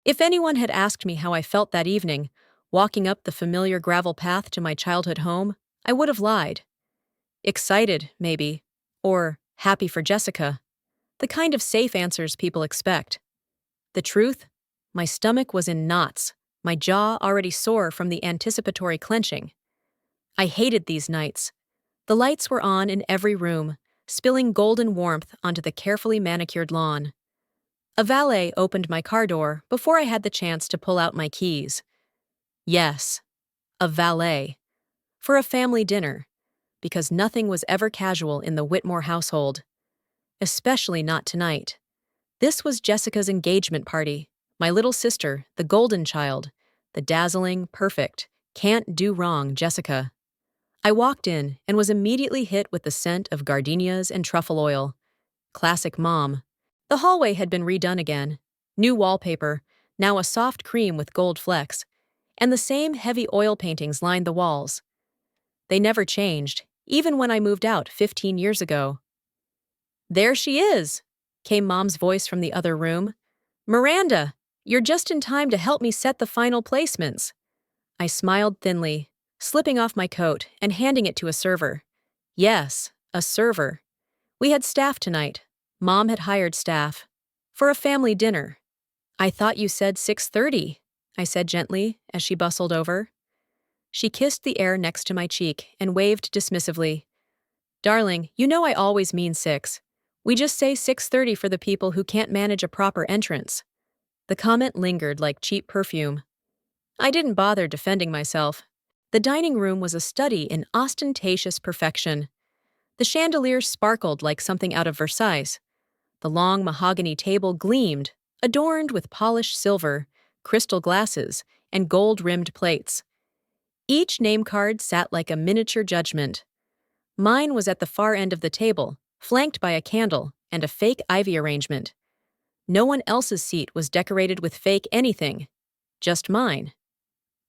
If anyone had asked me how I felt that evening, walking up the familiar gravel path to my childhood home, I would have lied. Excited, maybe. Or happy for Jessica. The kind of safe answers people expect. The truth? My stomach was in knots, my jaw already sore from the anticipatory clenching. I hated these nights. The lights were on in every room, spilling golden warmth onto the carefully manicured lawn. A valet opened my car door before I had the chance to pull out my keys. Yes, a valet. For a family dinner, because nothing was ever casual in the Whitmore household. Especially not tonight. This was Jessica's engagement party, my little sister, the golden child, the dazzling, perfect, can't do wrong Jessica. I walked in and was immediately hit with the scent of gardenias and truffle oil. Classic mom. The hallway had been redone again. New wallpaper, now a soft cream with gold flecks, and the same heavy oil paintings lined the walls. They never changed, even when I moved out 15 years ago. "There she is," came Mom's voice from the other room. "Miranda, you're just in time to help me set the final placements." I smiled thinly, slipping off my coat and handing it to a server. Yes, a server. We had staff tonight. Mom had hired staff. For a family dinner. "I thought you said 6:30, I said gently as she bustled over. She kissed the air next to my cheek and waved dismissively. "Darling, you know I always mean 6. We just say 6:30 for the people who can't manage a proper entrance." The comment lingered like cheap perfume. I didn't bother defending myself. The dining room was a study in ostentatious perfection. The chandelier sparkled like something out of Versailles. The long mahogany table gleamed, adorned with polished silver, crystal glasses, and gold-rimmed plates. Each name card sat like a miniature judgment. Mine was at the far end of the table, flanked by a candle and a fake ivy arrangement. No one else's seat was decorated with fake anything. Just mine.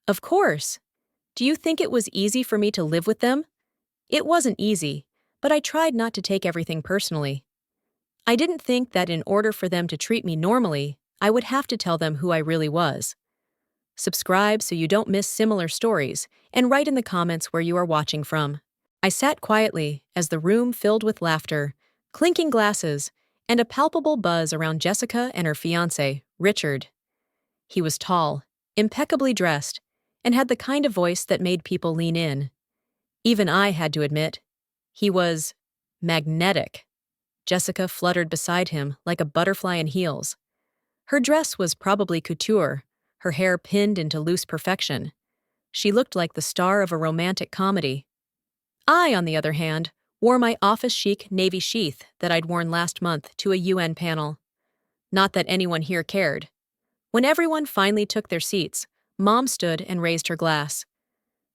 Of course. Do you think it was easy for me to live with them? It wasn't easy, but I tried not to take everything personally. I didn't think that in order for them to treat me normally, I would have to tell them who I really was. Subscribe so you don't miss similar stories, and write in the comments where you are watching from. I sat quietly as the room filled with laughter, clinking glasses, and a palpable buzz around Jessica and her fiancé, Richard. He was tall, impeccably dressed, and had the kind of voice that made people lean in. Even I had to admit, he was magnetic. Jessica fluttered beside him like a butterfly in heels. Her dress was probably couture, her hair pinned into loose perfection. She looked like the star of a romantic comedy. I, on the other hand, wore my office-chic navy sheath that I'd worn last month to a UN panel. Not that anyone here cared. When everyone finally took their seats, Mom stood and raised her glass.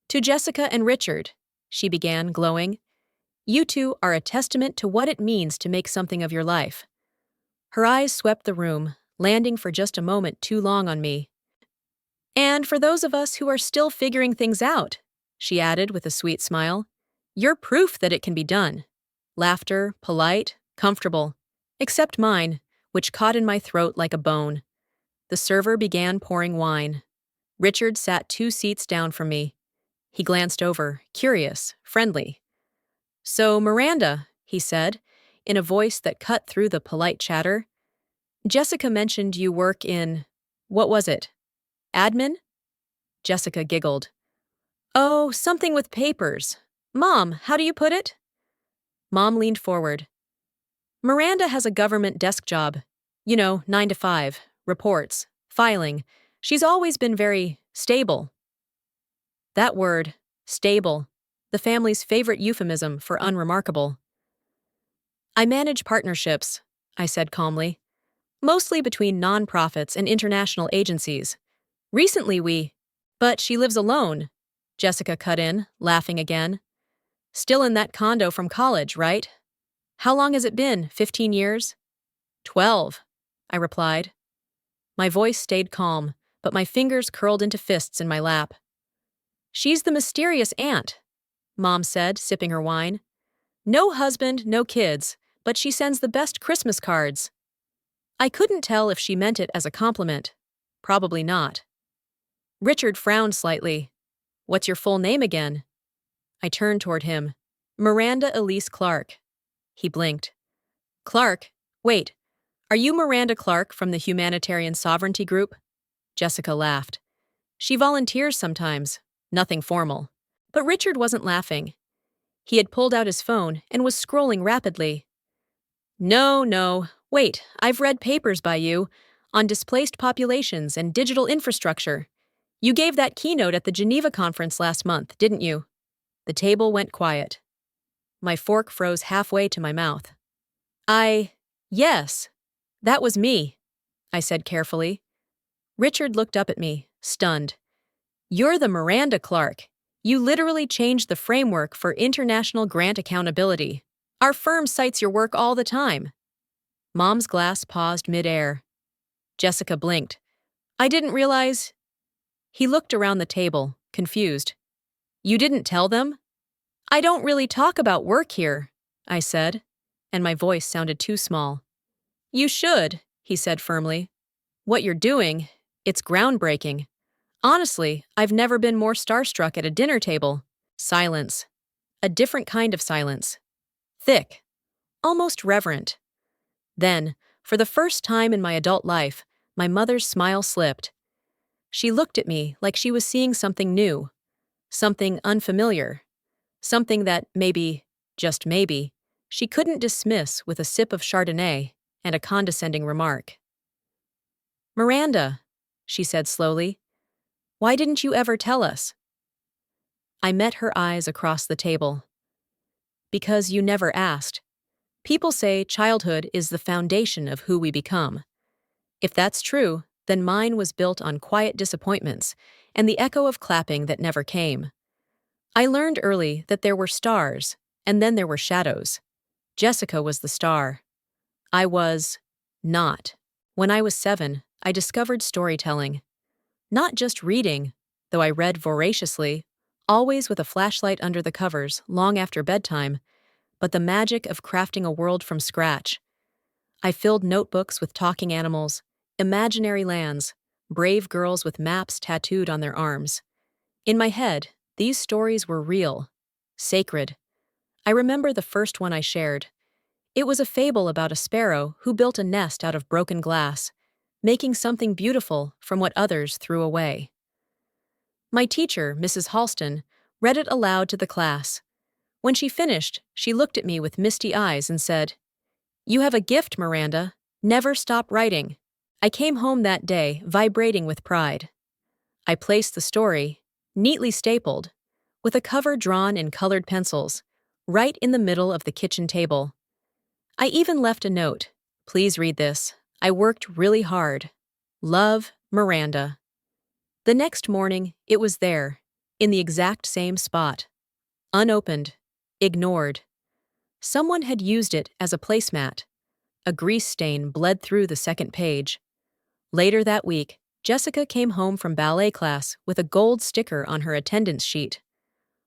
"To Jessica and Richard," she began, glowing. "You two are a testament to what it means to make something of your life." Her eyes swept the room, landing for just a moment too long on me. "And for those of us who are still figuring things out," she added with a sweet smile, "you're proof that it can be done." Laughter, polite, comfortable. Except mine, which caught in my throat like a bone. The server began pouring wine. Richard sat 2 seats down from me. He glanced over, curious, friendly. "So, Miranda," he said, in a voice that cut through the polite chatter, "Jessica mentioned you work in, what was it? Admin?" Jessica giggled. "Oh, something with papers. Mom, how do you put it?" Mom leaned forward. "Miranda has a government desk job. 9 to 5, reports, filing. She's always been very stable." That word, stable, the family's favorite euphemism for unremarkable. "I manage partnerships," I said calmly, "mostly between nonprofits and international agencies. Recently But she lives alone," Jessica cut in, laughing again. "Still in that condo from college, right? How long has it been, 15 years? 12, I replied. My voice stayed calm, but my fingers curled into fists in my lap. "She's the mysterious aunt," Mom said, sipping her wine. "No husband, no kids, but she sends the best Christmas cards." I couldn't tell if she meant it as a compliment. Probably not. Richard frowned slightly. What's your full name again? I turned toward him. Miranda Elise Clark. He blinked. Clark? Wait, are you Miranda Clark from the Humanitarian Sovereignty Group? Jessica laughed. She volunteers sometimes. Nothing formal. But Richard wasn't laughing. He had pulled out his phone and was scrolling rapidly. No. Wait, I've read papers by you on displaced populations and digital infrastructure. You gave that keynote at the Geneva conference last month, didn't you? The table went quiet. My fork froze halfway to my mouth. Yes, that was me, I said carefully. Richard looked up at me, stunned. You're the Miranda Clark. You literally changed the framework for international grant accountability. Our firm cites your work all the time. Mom's glass paused midair. Jessica blinked. I didn't realize. He looked around the table, confused. You didn't tell them? I don't really talk about work here, I said, and my voice sounded too small. You should, he said firmly. What you're doing, it's groundbreaking. Honestly, I've never been more starstruck at a dinner table. Silence. A different kind of silence. Thick. Almost reverent. Then, for the first time in my adult life, my mother's smile slipped. She looked at me like she was seeing something new, something unfamiliar, something that maybe, just maybe, she couldn't dismiss with a sip of Chardonnay and a condescending remark. Miranda, she said slowly, why didn't you ever tell us? I met her eyes across the table. Because you never asked. People say childhood is the foundation of who we become. If that's true, then mine was built on quiet disappointments and the echo of clapping that never came. I learned early that there were stars, and then there were shadows. Jessica was the star. I was not. When I was 7, I discovered storytelling. Not just reading, though I read voraciously, always with a flashlight under the covers long after bedtime, but the magic of crafting a world from scratch. I filled notebooks with talking animals, imaginary lands, brave girls with maps tattooed on their arms. In my head, these stories were real, sacred. I remember the first one I shared. It was a fable about a sparrow who built a nest out of broken glass, making something beautiful from what others threw away. My teacher, Mrs. Halston, read it aloud to the class. When she finished, she looked at me with misty eyes and said, "You have a gift, Miranda. Never stop writing." I came home that day, vibrating with pride. I placed the story, neatly stapled, with a cover drawn in colored pencils, right in the middle of the kitchen table. I even left a note. Please read this. I worked really hard. Love, Miranda. The next morning, it was there, in the exact same spot. Unopened. Ignored. Someone had used it as a placemat. A grease stain bled through the second page. Later that week, Jessica came home from ballet class with a gold sticker on her attendance sheet.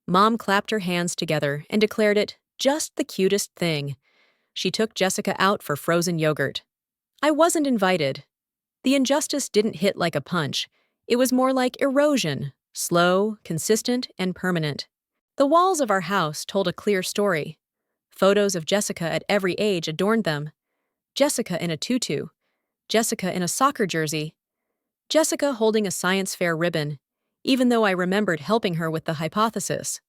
Mom clapped her hands together and declared it just the cutest thing. She took Jessica out for frozen yogurt. I wasn't invited. The injustice didn't hit like a punch. It was more like erosion, slow, consistent, and permanent. The walls of our house told a clear story. Photos of Jessica at every age adorned them. Jessica in a tutu. Jessica in a soccer jersey. Jessica holding a science fair ribbon, even though I remembered helping her with the hypothesis.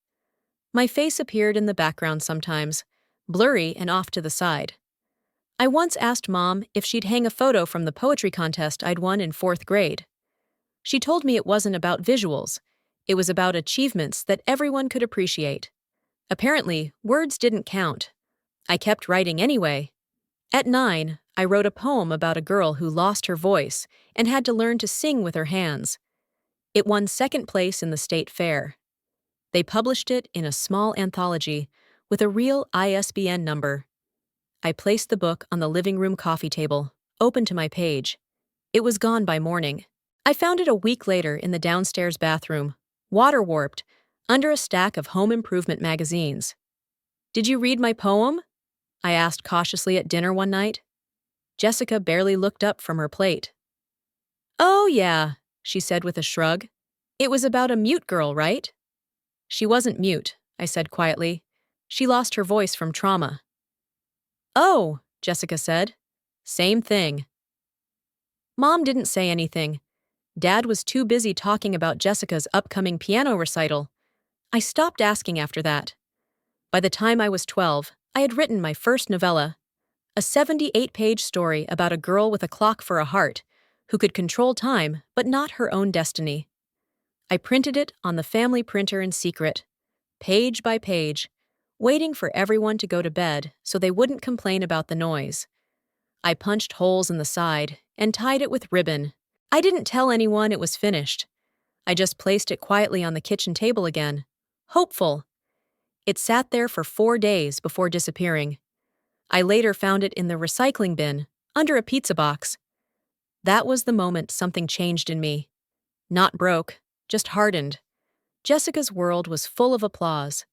My face appeared in the background sometimes, blurry and off to the side. I once asked Mom if she'd hang a photo from the poetry contest I'd won in 4th grade. She told me it wasn't about visuals. It was about achievements that everyone could appreciate. Apparently, words didn't count. I kept writing anyway. At 9, I wrote a poem about a girl who lost her voice and had to learn to sing with her hands. It won 2nd place in the state fair. They published it in a small anthology with a real ISBN number. I placed the book on the living room coffee table, open to my page. It was gone by morning. I found it a week later in the downstairs bathroom, water-warped, under a stack of home improvement magazines. "Did you read my poem?" I asked cautiously at dinner one night. Jessica barely looked up from her plate. Oh, yeah, she said with a shrug. It was about a mute girl, right? She wasn't mute, I said quietly. She lost her voice from trauma. Oh, Jessica said. Same thing. Mom didn't say anything. Dad was too busy talking about Jessica's upcoming piano recital. I stopped asking after that. By the time I was 12, I had written my first novella, a 78-page story about a girl with a clock for a heart, who could control time but not her own destiny. I printed it on the family printer in secret, page by page, waiting for everyone to go to bed so they wouldn't complain about the noise. I punched holes in the side and tied it with ribbon. I didn't tell anyone it was finished. I just placed it quietly on the kitchen table again, hopeful. It sat there for 4 days before disappearing. I later found it in the recycling bin, under a pizza box. That was the moment something changed in me. Not broke, just hardened. Jessica's world was full of applause.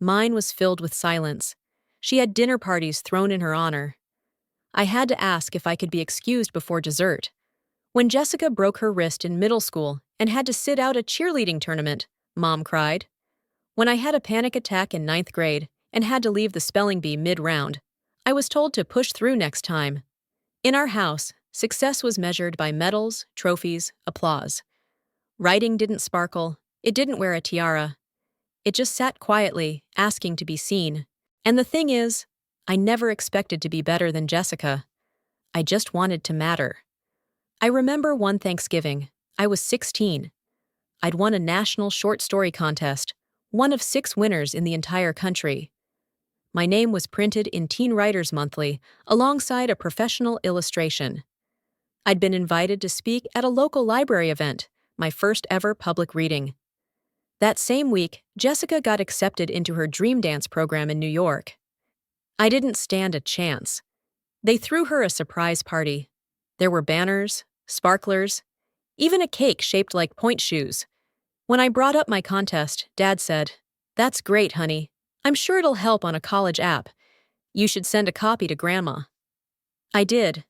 Mine was filled with silence. She had dinner parties thrown in her honor. I had to ask if I could be excused before dessert. When Jessica broke her wrist in middle school and had to sit out a cheerleading tournament, Mom cried. When I had a panic attack in 9th grade and had to leave the spelling bee mid-round, I was told to push through next time. In our house, success was measured by medals, trophies, applause. Writing didn't sparkle. It didn't wear a tiara. It just sat quietly, asking to be seen. And the thing is, I never expected to be better than Jessica. I just wanted to matter. I remember one Thanksgiving. I was 16. I'd won a national short story contest, one of 6 winners in the entire country. My name was printed in Teen Writers Monthly alongside a professional illustration. I'd been invited to speak at a local library event, my first ever public reading. That same week, Jessica got accepted into her dream dance program in New York. I didn't stand a chance. They threw her a surprise party. There were banners, sparklers, even a cake shaped like point shoes. When I brought up my contest, Dad said, "That's great, honey. I'm sure it'll help on a college app. You should send a copy to Grandma." I did.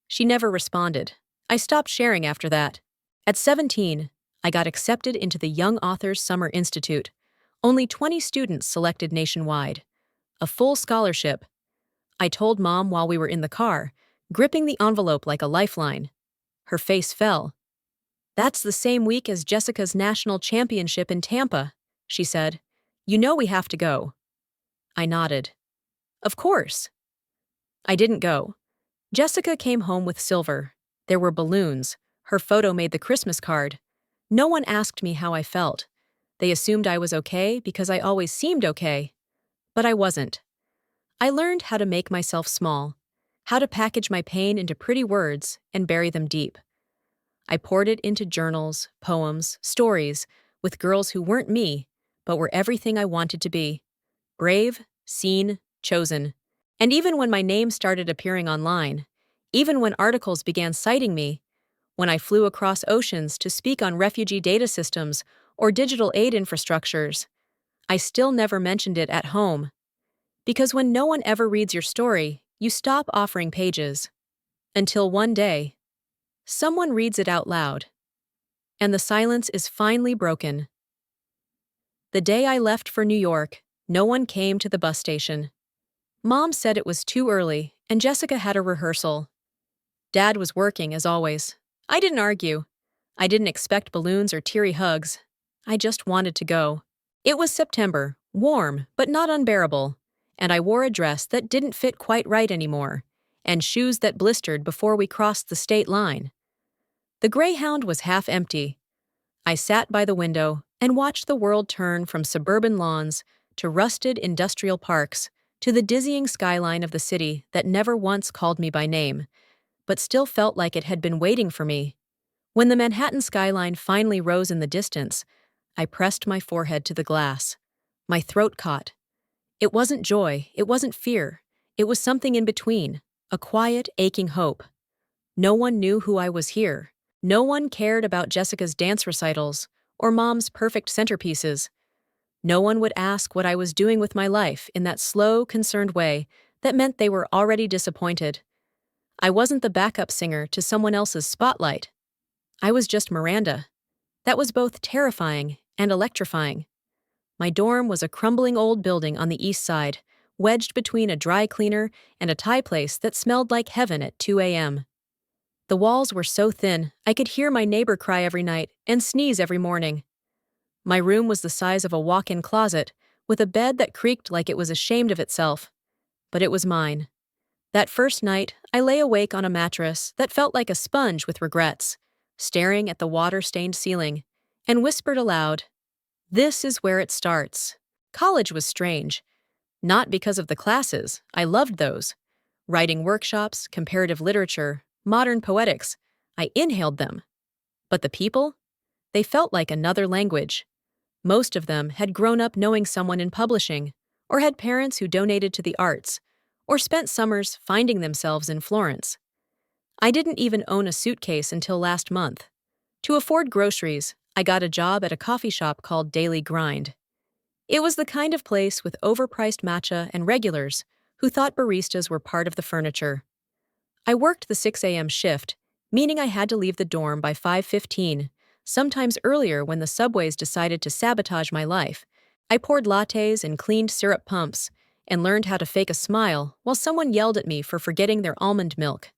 She never responded. I stopped sharing after that. At 17, I got accepted into the Young Authors Summer Institute. Only 20 students selected nationwide. A full scholarship. I told Mom while we were in the car, gripping the envelope like a lifeline. Her face fell. "That's the same week as Jessica's national championship in Tampa," she said. "You know we have to go." I nodded. Of course. I didn't go. Jessica came home with silver. There were balloons. Her photo made the Christmas card. No one asked me how I felt. They assumed I was okay because I always seemed okay. But I wasn't. I learned how to make myself small, how to package my pain into pretty words and bury them deep. I poured it into journals, poems, stories, with girls who weren't me, but were everything I wanted to be. Brave, seen, chosen. And even when my name started appearing online, even when articles began citing me, when I flew across oceans to speak on refugee data systems or digital aid infrastructures, I still never mentioned it at home. Because when no one ever reads your story, you stop offering pages. Until one day, someone reads it out loud. And the silence is finally broken. The day I left for New York, no one came to the bus station. Mom said it was too early, and Jessica had a rehearsal. Dad was working, as always. I didn't argue. I didn't expect balloons or teary hugs. I just wanted to go. It was September, warm, but not unbearable, and I wore a dress that didn't fit quite right anymore, and shoes that blistered before we crossed the state line. The Greyhound was half empty. I sat by the window and watched the world turn from suburban lawns to rusted industrial parks to the dizzying skyline of the city that never once called me by name, but still felt like it had been waiting for me. When the Manhattan skyline finally rose in the distance, I pressed my forehead to the glass. My throat caught. It wasn't joy, it wasn't fear. It was something in between, a quiet, aching hope. No one knew who I was here. No one cared about Jessica's dance recitals or Mom's perfect centerpieces. No one would ask what I was doing with my life in that slow, concerned way that meant they were already disappointed. I wasn't the backup singer to someone else's spotlight. I was just Miranda. That was both terrifying and electrifying. My dorm was a crumbling old building on the east side, wedged between a dry cleaner and a Thai place that smelled like heaven at 2 a.m. The walls were so thin, I could hear my neighbor cry every night and sneeze every morning. My room was the size of a walk-in closet, with a bed that creaked like it was ashamed of itself. But it was mine. That first night, I lay awake on a mattress that felt like a sponge with regrets, staring at the water-stained ceiling, and whispered aloud, "This is where it starts." College was strange. Not because of the classes, I loved those. Writing workshops, comparative literature, modern poetics, I inhaled them. But the people? They felt like another language. Most of them had grown up knowing someone in publishing, or had parents who donated to the arts, or spent summers finding themselves in Florence. I didn't even own a suitcase until last month. To afford groceries, I got a job at a coffee shop called Daily Grind. It was the kind of place with overpriced matcha and regulars who thought baristas were part of the furniture. I worked the 6 a.m. shift, meaning I had to leave the dorm by 5:15, sometimes earlier when the subways decided to sabotage my life. I poured lattes and cleaned syrup pumps and learned how to fake a smile while someone yelled at me for forgetting their almond milk.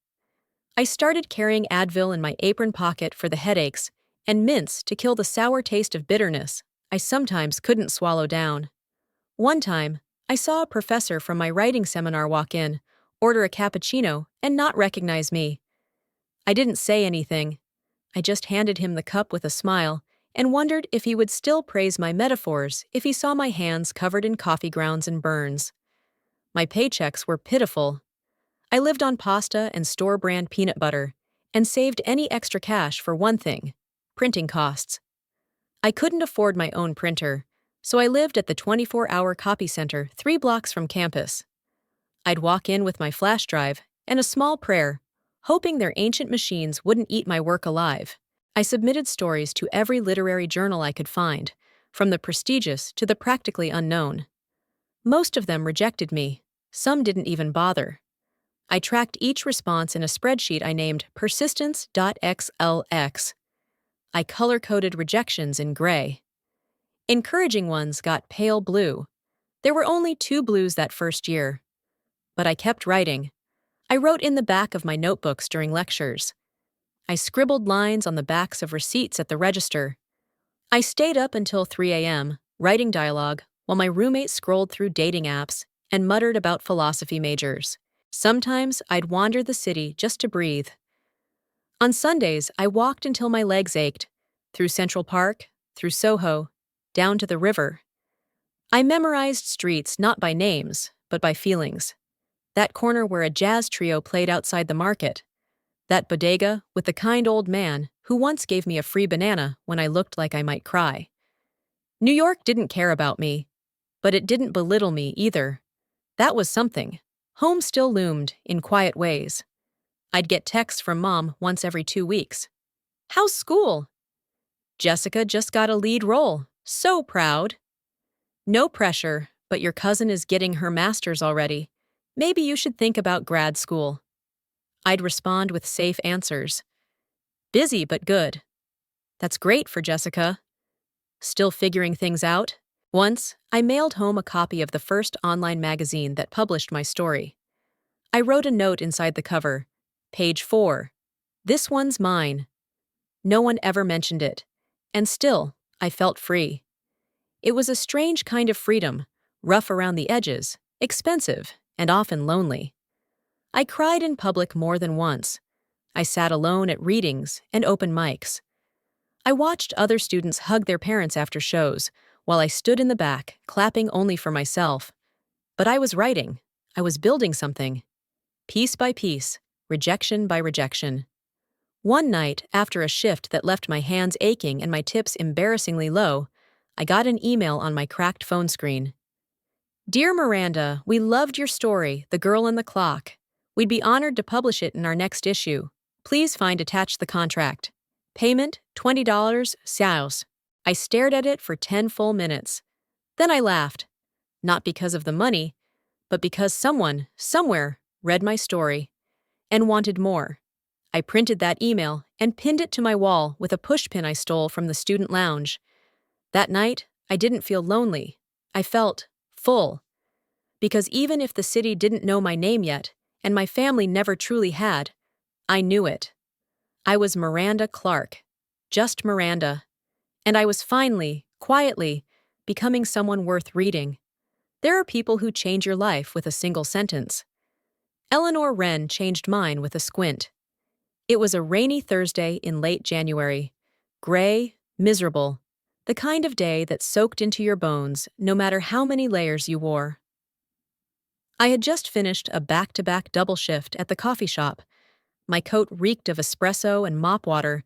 I started carrying Advil in my apron pocket for the headaches and mints to kill the sour taste of bitterness I sometimes couldn't swallow down. One time, I saw a professor from my writing seminar walk in, order a cappuccino, and not recognize me. I didn't say anything. I just handed him the cup with a smile and wondered if he would still praise my metaphors if he saw my hands covered in coffee grounds and burns. My paychecks were pitiful. I lived on pasta and store-brand peanut butter and saved any extra cash for one thing: printing costs. I couldn't afford my own printer, so I lived at the 24-hour copy center 3 blocks from campus. I'd walk in with my flash drive and a small prayer, hoping their ancient machines wouldn't eat my work alive. I submitted stories to every literary journal I could find, from the prestigious to the practically unknown. Most of them rejected me. Some didn't even bother. I tracked each response in a spreadsheet I named persistence.xlx. I color-coded rejections in gray. Encouraging ones got pale blue. There were only 2 blues that first year. But I kept writing. I wrote in the back of my notebooks during lectures. I scribbled lines on the backs of receipts at the register. I stayed up until 3 a.m., writing dialogue, while my roommate scrolled through dating apps and muttered about philosophy majors. Sometimes I'd wander the city just to breathe. On Sundays, I walked until my legs ached, through Central Park, through Soho, down to the river. I memorized streets not by names, but by feelings. That corner where a jazz trio played outside the market. That bodega with the kind old man who once gave me a free banana when I looked like I might cry. New York didn't care about me, but it didn't belittle me either. That was something. Home still loomed in quiet ways. I'd get texts from Mom once every 2 weeks. "How's school?" "Jessica just got a lead role. So proud." "No pressure, but your cousin is getting her master's already. Maybe you should think about grad school." I'd respond with safe answers. "Busy but good." "That's great for Jessica." Still figuring things out? Once, I mailed home a copy of the first online magazine that published my story. I wrote a note inside the cover. Page 4. "This one's mine." No one ever mentioned it. And still, I felt free. It was a strange kind of freedom, rough around the edges, expensive, and often lonely. I cried in public more than once. I sat alone at readings and open mics. I watched other students hug their parents after shows, while I stood in the back, clapping only for myself. But I was writing. I was building something. Piece by piece, rejection by rejection. One night, after a shift that left my hands aching and my tips embarrassingly low, I got an email on my cracked phone screen. "Dear Miranda, we loved your story, The Girl and the Clock. We'd be honored to publish it in our next issue. Please find attached the contract. Payment, $20, sales." I stared at it for 10 full minutes. Then I laughed. Not because of the money, but because someone, somewhere, read my story and wanted more. I printed that email and pinned it to my wall with a pushpin I stole from the student lounge. That night, I didn't feel lonely. I felt full. Because even if the city didn't know my name yet, and my family never truly had, I knew it. I was Miranda Clark. Just Miranda. And I was finally, quietly, becoming someone worth reading. There are people who change your life with a single sentence. Eleanor Wren changed mine with a squint. It was a rainy Thursday in late January. Gray, miserable. The kind of day that soaked into your bones no matter how many layers you wore. I had just finished a back-to-back double shift at the coffee shop. My coat reeked of espresso and mop water,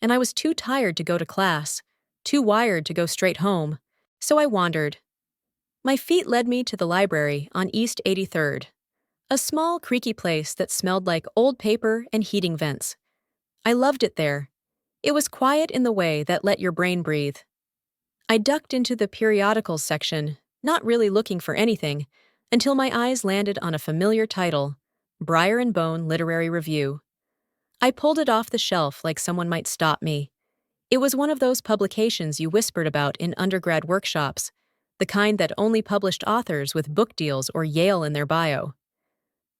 and I was too tired to go to class, too wired to go straight home, so I wandered. My feet led me to the library on East 83rd, a small, creaky place that smelled like old paper and heating vents. I loved it there. It was quiet in the way that let your brain breathe. I ducked into the periodicals section, not really looking for anything, until my eyes landed on a familiar title, Briar and Bone Literary Review. I pulled it off the shelf like someone might stop me. It was one of those publications you whispered about in undergrad workshops, the kind that only published authors with book deals or Yale in their bio.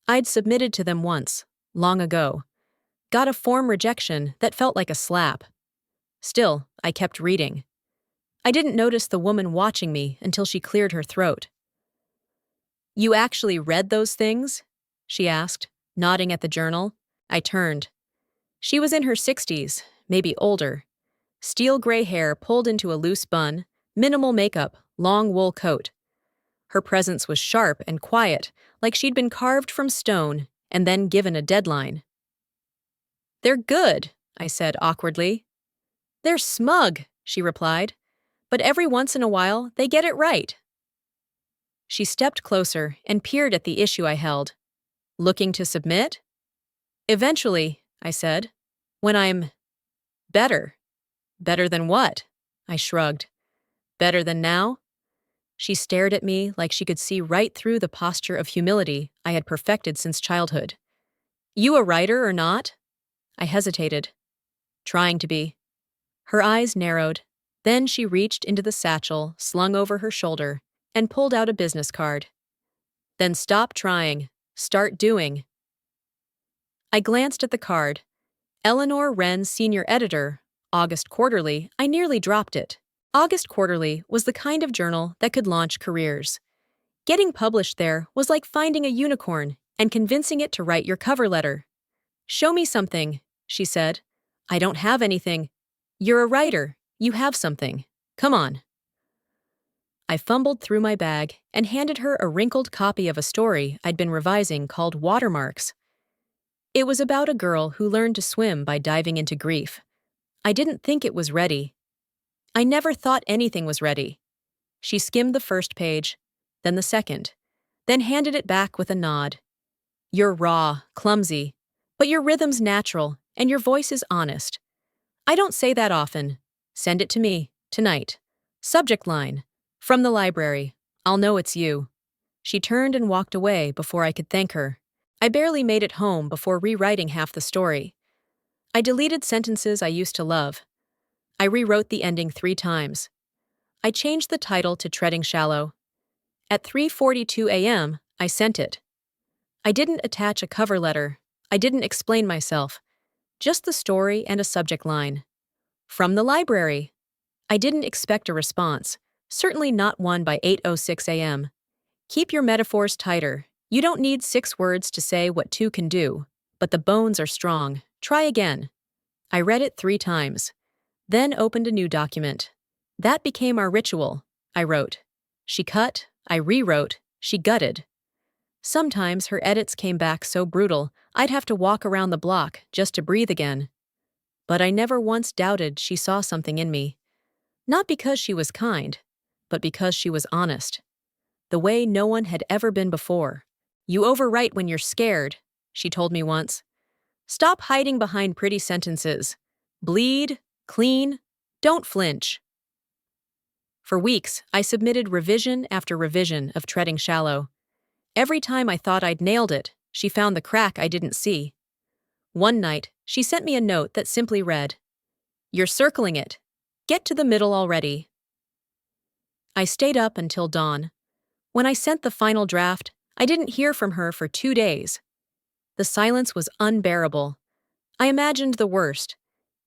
I'd submitted to them once, long ago. Got a form rejection that felt like a slap. Still, I kept reading. I didn't notice the woman watching me until she cleared her throat. "You actually read those things?" she asked, nodding at the journal. I turned. She was in her 60s, maybe older. Steel gray hair pulled into a loose bun, minimal makeup, long wool coat. Her presence was sharp and quiet, like she'd been carved from stone and then given a deadline. "They're good," I said awkwardly. "They're smug," she replied. "But every once in a while, they get it right." She stepped closer and peered at the issue I held. "Looking to submit?" "Eventually," I said. "When I'm better." "Better than what?" I shrugged. "Better than now?" She stared at me like she could see right through the posture of humility I had perfected since childhood. "You a writer or not?" I hesitated. "Trying to be." Her eyes narrowed. Then she reached into the satchel slung over her shoulder and pulled out a business card. "Then stop trying. Start doing." I glanced at the card. Eleanor Wren, Senior Editor, August Quarterly. I nearly dropped it. August Quarterly was the kind of journal that could launch careers. Getting published there was like finding a unicorn and convincing it to write your cover letter. "Show me something," she said. "I don't have anything." "You're a writer. You have something. Come on." I fumbled through my bag and handed her a wrinkled copy of a story I'd been revising called Watermarks. It was about a girl who learned to swim by diving into grief. I didn't think it was ready. I never thought anything was ready. She skimmed the first page, then the second, then handed it back with a nod. "You're raw, clumsy, but your rhythm's natural and your voice is honest. I don't say that often. Send it to me, tonight. Subject line, from the library. I'll know it's you." She turned and walked away before I could thank her. I barely made it home before rewriting half the story. I deleted sentences I used to love. I rewrote the ending 3 times. I changed the title to Treading Shallow. At 3:42 a.m., I sent it. I didn't attach a cover letter. I didn't explain myself. Just the story and a subject line. From the library. I didn't expect a response, certainly not one by 8:06 a.m. Keep your metaphors tighter. You don't need 6 words to say what 2 can do, but the bones are strong. Try again. I read it 3 times, then opened a new document. That became our ritual, I wrote. She cut, I rewrote, she gutted. Sometimes her edits came back so brutal, I'd have to walk around the block just to breathe again. But I never once doubted she saw something in me. Not because she was kind, but because she was honest. The way no one had ever been before. "You overwrite when you're scared," she told me once. "Stop hiding behind pretty sentences. Bleed, clean, don't flinch." For weeks, I submitted revision after revision of Treading Shallow. Every time I thought I'd nailed it, she found the crack I didn't see. One night, she sent me a note that simply read, "You're circling it. Get to the middle already." I stayed up until dawn. When I sent the final draft, I didn't hear from her for 2 days. The silence was unbearable. I imagined the worst.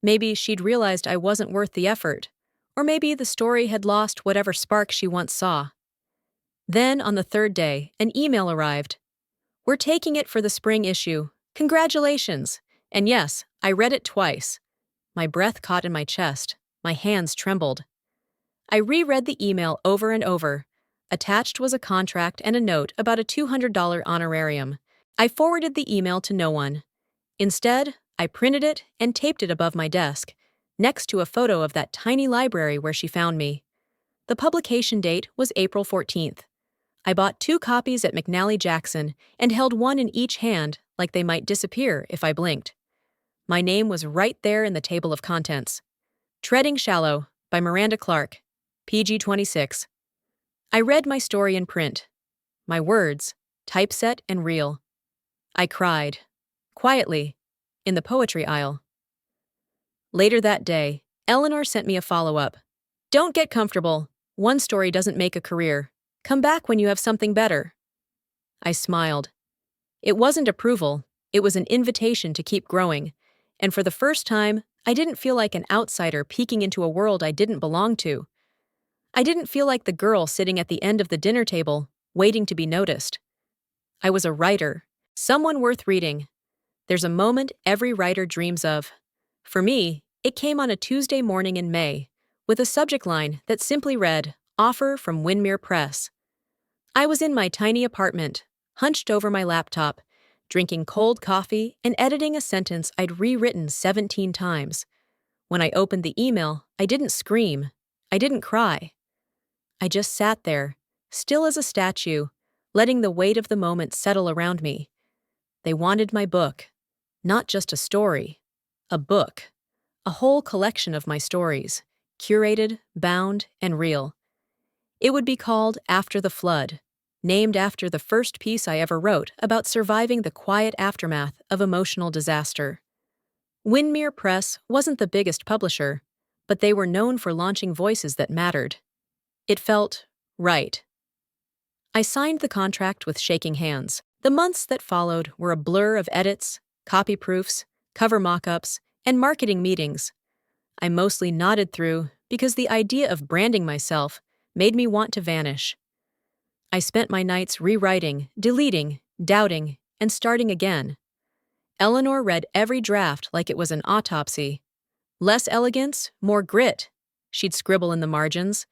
Maybe she'd realized I wasn't worth the effort, or maybe the story had lost whatever spark she once saw. Then, on the third day, an email arrived. "We're taking it for the spring issue. Congratulations!" And yes, I read it twice. My breath caught in my chest. My hands trembled. I reread the email over and over. Attached was a contract and a note about a $200 honorarium. I forwarded the email to no one. Instead, I printed it and taped it above my desk, next to a photo of that tiny library where she found me. The publication date was April 14th. I bought 2 copies at McNally Jackson and held one in each hand like they might disappear if I blinked. My name was right there in the table of contents. Treading Shallow by Miranda Clark, PG-26. I read my story in print. My words, typeset and real. I cried, quietly, in the poetry aisle. Later that day, Eleanor sent me a follow-up. "Don't get comfortable. One story doesn't make a career. Come back when you have something better." I smiled. It wasn't approval, it was an invitation to keep growing, and for the first time, I didn't feel like an outsider peeking into a world I didn't belong to. I didn't feel like the girl sitting at the end of the dinner table, waiting to be noticed. I was a writer, someone worth reading. There's a moment every writer dreams of. For me, it came on a Tuesday morning in May, with a subject line that simply read, "Offer from Windmere Press." I was in my tiny apartment, hunched over my laptop, drinking cold coffee and editing a sentence I'd rewritten 17 times. When I opened the email, I didn't scream. I didn't cry. I just sat there, still as a statue, letting the weight of the moment settle around me. They wanted my book. Not just a story. A book. A whole collection of my stories, curated, bound, and real. It would be called After the Flood, named after the first piece I ever wrote about surviving the quiet aftermath of emotional disaster. Windmere Press wasn't the biggest publisher, but they were known for launching voices that mattered. It felt right. I signed the contract with shaking hands. The months that followed were a blur of edits, copy proofs, cover mock-ups, and marketing meetings. I mostly nodded through because the idea of branding myself made me want to vanish. I spent my nights rewriting, deleting, doubting, and starting again. Eleanor read every draft like it was an autopsy. "Less elegance, more grit," she'd scribble in the margins.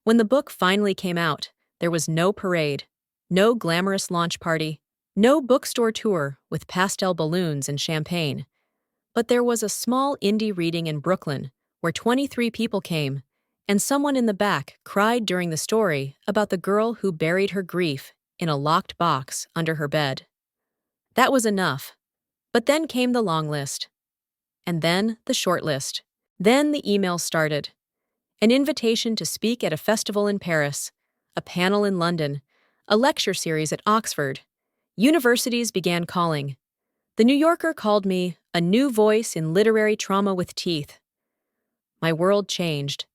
When the book finally came out, there was no parade, no glamorous launch party, no bookstore tour with pastel balloons and champagne. But there was a small indie reading in Brooklyn where 23 people came, and someone in the back cried during the story about the girl who buried her grief in a locked box under her bed. That was enough. But then came the long list. And then the short list. Then the emails started. An invitation to speak at a festival in Paris, a panel in London, a lecture series at Oxford. Universities began calling. The New Yorker called me a new voice in literary trauma with teeth. My world changed.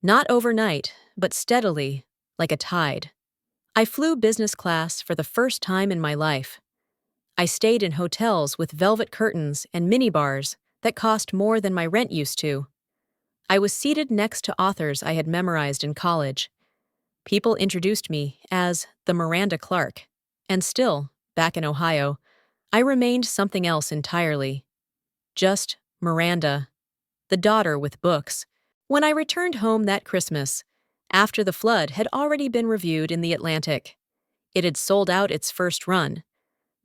Not overnight, but steadily, like a tide. I flew business class for the first time in my life. I stayed in hotels with velvet curtains and minibars that cost more than my rent used to. I was seated next to authors I had memorized in college. People introduced me as the Miranda Clark, and still, back in Ohio, I remained something else entirely. Just Miranda, the daughter with books. When I returned home that Christmas, After the Flood had already been reviewed in The Atlantic. It had sold out its first run.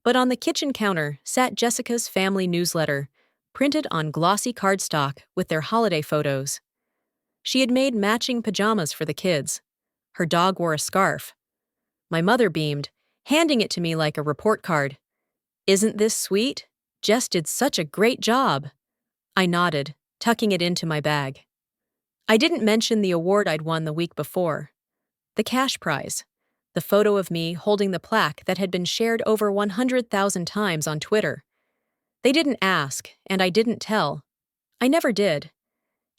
But on the kitchen counter sat Jessica's family newsletter, printed on glossy cardstock with their holiday photos. She had made matching pajamas for the kids. Her dog wore a scarf. My mother beamed, handing it to me like a report card. "Isn't this sweet? Jess did such a great job." I nodded, tucking it into my bag. I didn't mention the award I'd won the week before. The cash prize. The photo of me holding the plaque that had been shared over 100,000 times on Twitter. They didn't ask, and I didn't tell. I never did.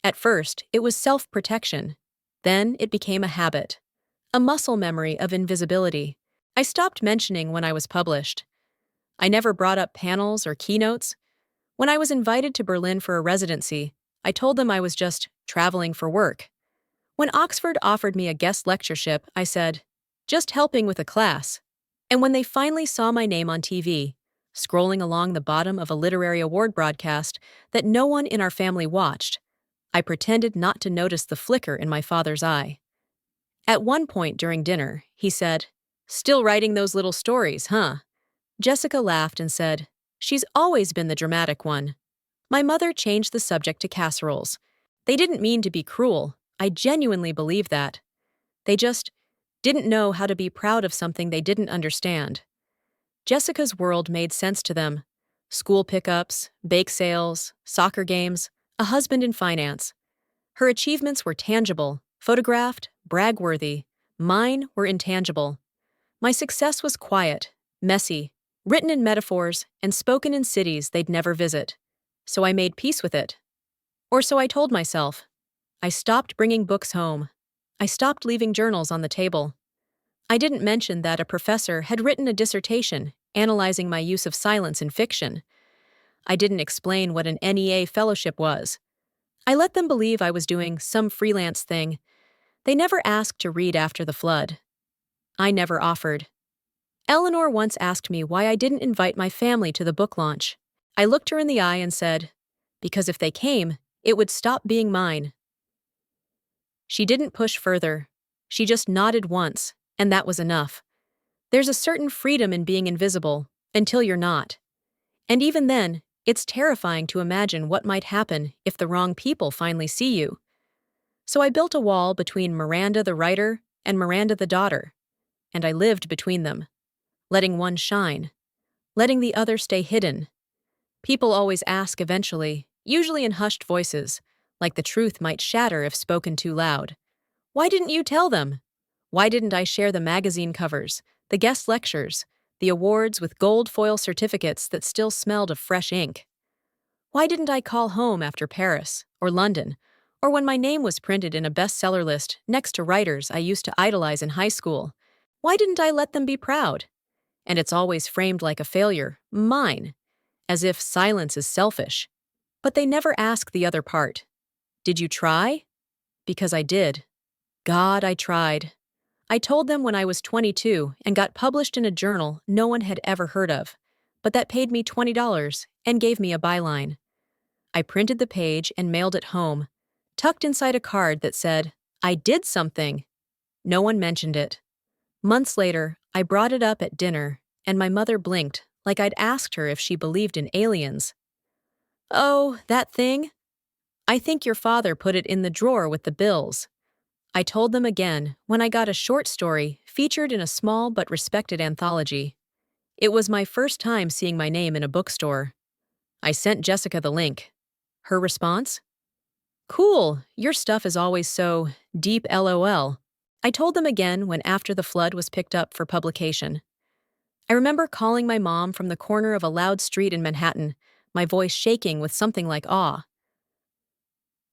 At first, it was self-protection. Then it became a habit. A muscle memory of invisibility. I stopped mentioning when I was published. I never brought up panels or keynotes. When I was invited to Berlin for a residency, I told them I was just traveling for work. When Oxford offered me a guest lectureship, I said, just helping with a class. And when they finally saw my name on TV, scrolling along the bottom of a literary award broadcast that no one in our family watched, I pretended not to notice the flicker in my father's eye. At one point during dinner, he said, "Still writing those little stories, huh?" Jessica laughed and said, "She's always been the dramatic one." My mother changed the subject to casseroles. They didn't mean to be cruel. I genuinely believe that. They just didn't know how to be proud of something they didn't understand. Jessica's world made sense to them. School pickups, bake sales, soccer games, a husband in finance. Her achievements were tangible, photographed, brag-worthy. Mine were intangible. My success was quiet, messy, written in metaphors, and spoken in cities they'd never visit. So I made peace with it. Or so I told myself. I stopped bringing books home. I stopped leaving journals on the table. I didn't mention that a professor had written a dissertation analyzing my use of silence in fiction. I didn't explain what an NEA fellowship was. I let them believe I was doing some freelance thing. They never asked to read after the flood. I never offered. Eleanor once asked me why I didn't invite my family to the book launch. I looked her in the eye and said, because if they came, it would stop being mine. She didn't push further. She just nodded once, and that was enough. There's a certain freedom in being invisible, until you're not. And even then, it's terrifying to imagine what might happen if the wrong people finally see you. So I built a wall between Miranda the writer and Miranda the daughter, and I lived between them, letting one shine, letting the other stay hidden. People always ask eventually, usually in hushed voices, like the truth might shatter if spoken too loud. Why didn't you tell them? Why didn't I share the magazine covers, the guest lectures, the awards with gold foil certificates that still smelled of fresh ink? Why didn't I call home after Paris or London, or when my name was printed in a bestseller list next to writers I used to idolize in high school? Why didn't I let them be proud? And it's always framed like a failure, mine, as if silence is selfish. But they never ask the other part. Did you try? Because I did. God, I tried. I told them when I was 22 and got published in a journal no one had ever heard of, but that paid me $20 and gave me a byline. I printed the page and mailed it home, tucked inside a card that said, I did something. No one mentioned it. Months later, I brought it up at dinner, and my mother blinked like I'd asked her if she believed in aliens. Oh, that thing? I think your father put it in the drawer with the bills. I told them again when I got a short story featured in a small but respected anthology. It was my first time seeing my name in a bookstore. I sent Jessica the link. Her response? Cool, your stuff is always so deep LOL. I told them again when After the Flood was picked up for publication. I remember calling my mom from the corner of a loud street in Manhattan, my voice shaking with something like awe.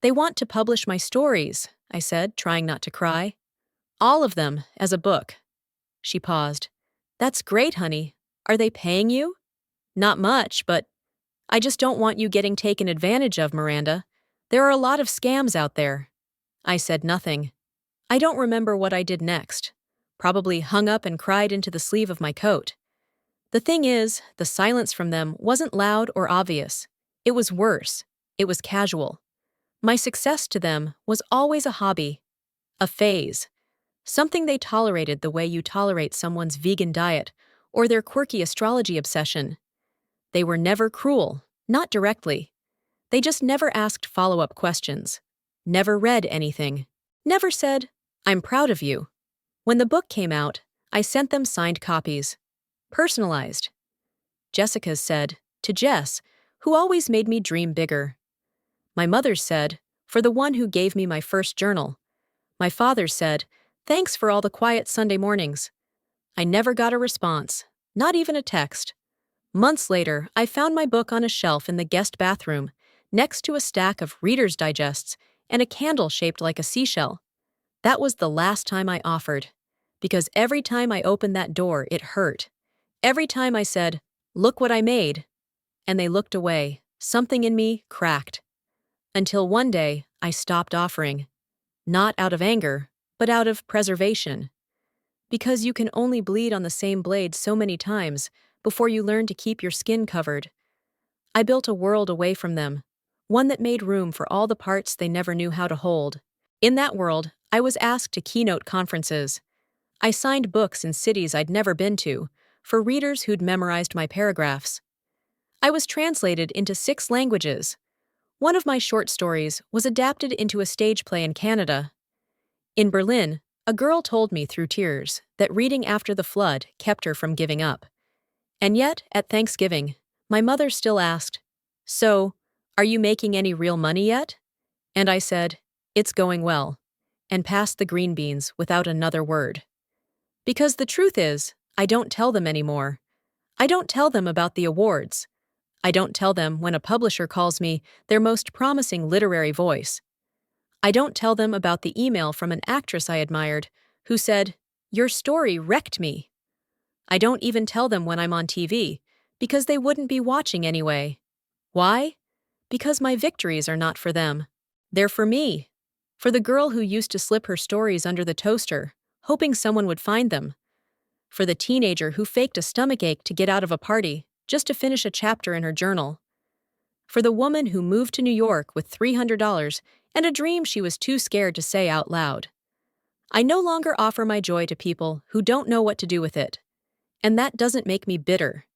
They want to publish my stories, I said, trying not to cry. All of them, as a book. She paused. That's great, honey. Are they paying you? Not much, but I just don't want you getting taken advantage of, Miranda. There are a lot of scams out there. I said nothing. I don't remember what I did next. Probably hung up and cried into the sleeve of my coat. The thing is, the silence from them wasn't loud or obvious. It was worse. It was casual. My success to them was always a hobby, a phase, something they tolerated the way you tolerate someone's vegan diet or their quirky astrology obsession. They were never cruel, not directly. They just never asked follow-up questions, never read anything, never said, I'm proud of you. When the book came out, I sent them signed copies, personalized. Jessica's said, to Jess, who always made me dream bigger. My mother's said, for the one who gave me my first journal. My father's said, thanks for all the quiet Sunday mornings. I never got a response, not even a text. Months later, I found my book on a shelf in the guest bathroom, next to a stack of Reader's Digests and a candle shaped like a seashell. That was the last time I offered, because every time I opened that door, it hurt. Every time I said, "Look what I made," and they looked away, something in me cracked. Until one day, I stopped offering. Not out of anger, but out of preservation. Because you can only bleed on the same blade so many times before you learn to keep your skin covered. I built a world away from them, one that made room for all the parts they never knew how to hold. In that world, I was asked to keynote conferences. I signed books in cities I'd never been to, for readers who'd memorized my paragraphs. I was translated into 6 languages. One of my short stories was adapted into a stage play in Canada. In Berlin, a girl told me through tears that reading after the flood kept her from giving up. And yet, at Thanksgiving, my mother still asked, "So, are you making any real money yet?" And I said, "It's going well," and passed the green beans without another word. Because the truth is, I don't tell them anymore. I don't tell them about the awards. I don't tell them when a publisher calls me their most promising literary voice. I don't tell them about the email from an actress I admired who said, "Your story wrecked me." I don't even tell them when I'm on TV, because they wouldn't be watching anyway. Why? Because my victories are not for them. They're for me. For the girl who used to slip her stories under the toaster, hoping someone would find them. For the teenager who faked a stomachache to get out of a party, just to finish a chapter in her journal. For the woman who moved to New York with $300 and a dream she was too scared to say out loud. I no longer offer my joy to people who don't know what to do with it. And that doesn't make me bitter.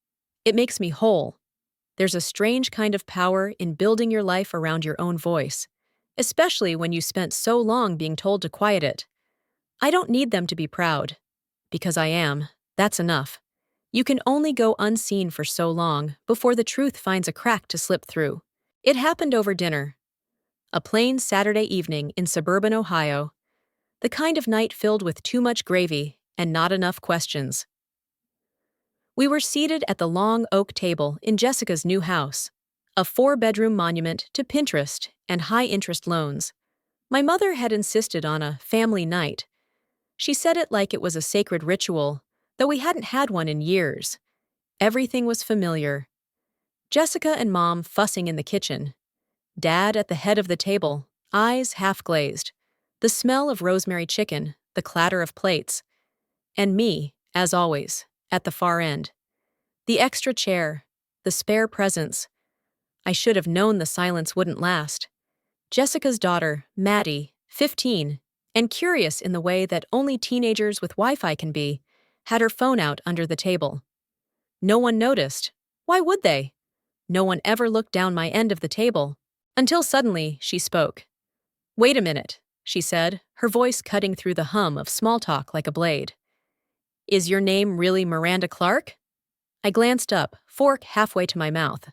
It makes me whole. There's a strange kind of power in building your life around your own voice, especially when you spent so long being told to quiet it. I don't need them to be proud. Because I am. That's enough. You can only go unseen for so long before the truth finds a crack to slip through. It happened over dinner. A plain Saturday evening in suburban Ohio. The kind of night filled with too much gravy and not enough questions. We were seated at the long oak table in Jessica's new house, a 4-bedroom monument to Pinterest and high-interest loans. My mother had insisted on a family night. She said it like it was a sacred ritual, though we hadn't had one in years. Everything was familiar. Jessica and Mom fussing in the kitchen. Dad at the head of the table, eyes half-glazed. The smell of rosemary chicken, the clatter of plates. And me, as always, at the far end. The extra chair, the spare presence. I should have known the silence wouldn't last. Jessica's daughter, Maddie, 15, and curious in the way that only teenagers with Wi-Fi can be, had her phone out under the table. No one noticed. Why would they? No one ever looked down my end of the table. Until suddenly, she spoke. "Wait a minute," she said, her voice cutting through the hum of small talk like a blade. "Is your name really Miranda Clark?" I glanced up, fork halfway to my mouth.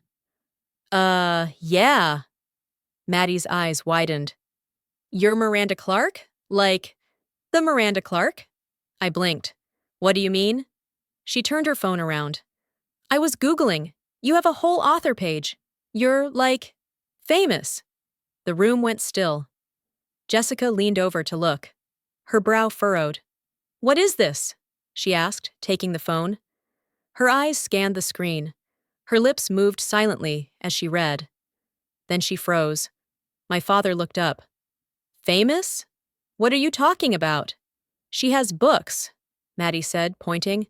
Yeah." Maddie's eyes widened. "You're Miranda Clark? Like, the Miranda Clark?" I blinked. "What do you mean?" She turned her phone around. "I was Googling. You have a whole author page. You're, like, famous." The room went still. Jessica leaned over to look. Her brow furrowed. "What is this?" she asked, taking the phone. Her eyes scanned the screen. Her lips moved silently as she read. Then she froze. My father looked up. "Famous? What are you talking about?" "She has books," Maddie said, pointing.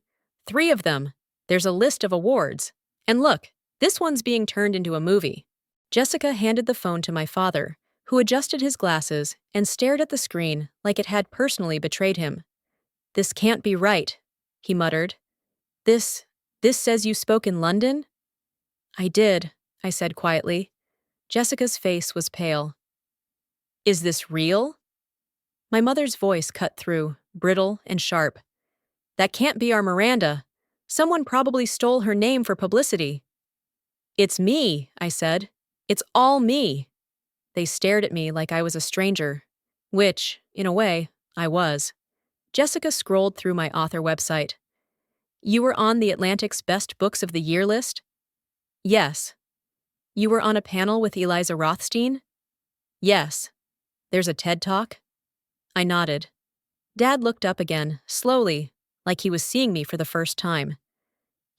3 of them. There's a list of awards. And look, this one's being turned into a movie. Jessica handed the phone to my father, who adjusted his glasses and stared at the screen like it had personally betrayed him. "This can't be right," he muttered. This says you spoke in London?" "I did," I said quietly. Jessica's face was pale. "Is this real?" My mother's voice cut through, brittle and sharp. "That can't be our Miranda. Someone probably stole her name for publicity." "It's me," I said. "It's all me." They stared at me like I was a stranger, which, in a way, I was. Jessica scrolled through my author website. "You were on the Atlantic's Best Books of the Year list?" Yes. You were on a panel with Eliza Rothstein? Yes. There's a TED Talk? I nodded. Dad looked up again, slowly, like he was seeing me for the first time.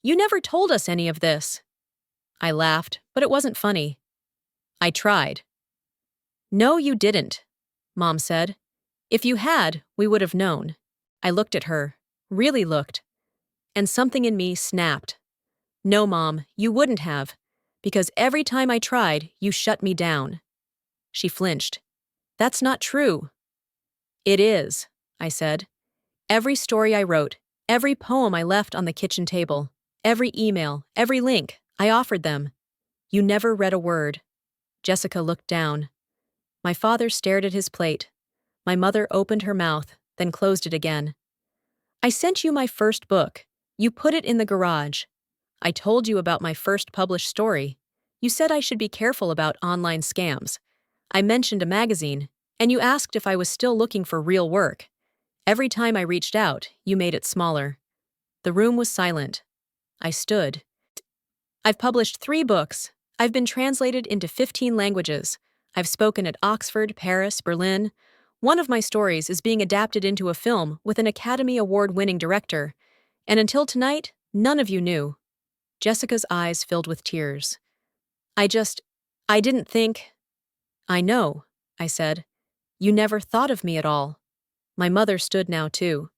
You never told us any of this. I laughed, but it wasn't funny. I tried. No, you didn't, Mom said. If you had, we would have known. I looked at her, really looked, and something in me snapped. No, Mom, you wouldn't have, because every time I tried, you shut me down. She flinched. That's not true. It is, I said. Every story I wrote, every poem I left on the kitchen table, every email, every link, I offered them. You never read a word. Jessica looked down. My father stared at his plate. My mother opened her mouth, then closed it again. I sent you my first book. You put it in the garage. I told you about my first published story. You said I should be careful about online scams. I mentioned a magazine, and you asked if I was still looking for real work. Every time I reached out, you made it smaller. The room was silent. I stood. I've published 3 books. I've been translated into 15 languages. I've spoken at Oxford, Paris, Berlin. One of my stories is being adapted into a film with an Academy Award-winning director. And until tonight, none of you knew. Jessica's eyes filled with tears. I didn't think. I know, I said. You never thought of me at all. My mother stood now too.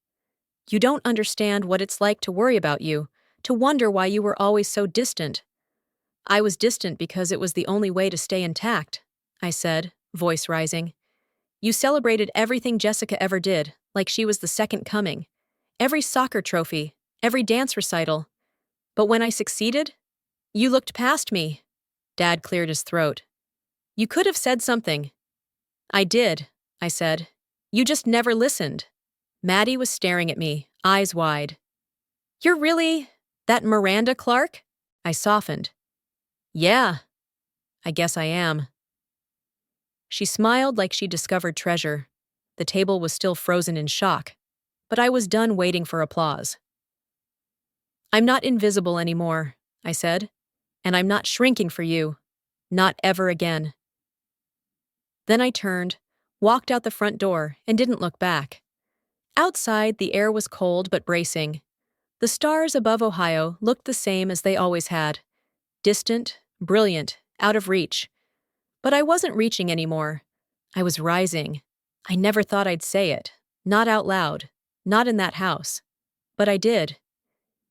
You don't understand what it's like to worry about you, to wonder why you were always so distant. I was distant because it was the only way to stay intact, I said, voice rising. You celebrated everything Jessica ever did, like she was the second coming. Every soccer trophy, every dance recital. But when I succeeded, you looked past me. Dad cleared his throat. You could have said something. I did, I said. You just never listened. Maddie was staring at me, eyes wide. You're really that Miranda Clark? I softened. Yeah, I guess I am. She smiled like she discovered treasure. The table was still frozen in shock, but I was done waiting for applause. I'm not invisible anymore, I said, and I'm not shrinking for you. Not ever again. Then I turned, walked out the front door, and didn't look back. Outside, the air was cold but bracing. The stars above Ohio looked the same as they always had. Distant, brilliant, out of reach. But I wasn't reaching anymore. I was rising. I never thought I'd say it. Not out loud. Not in that house. But I did.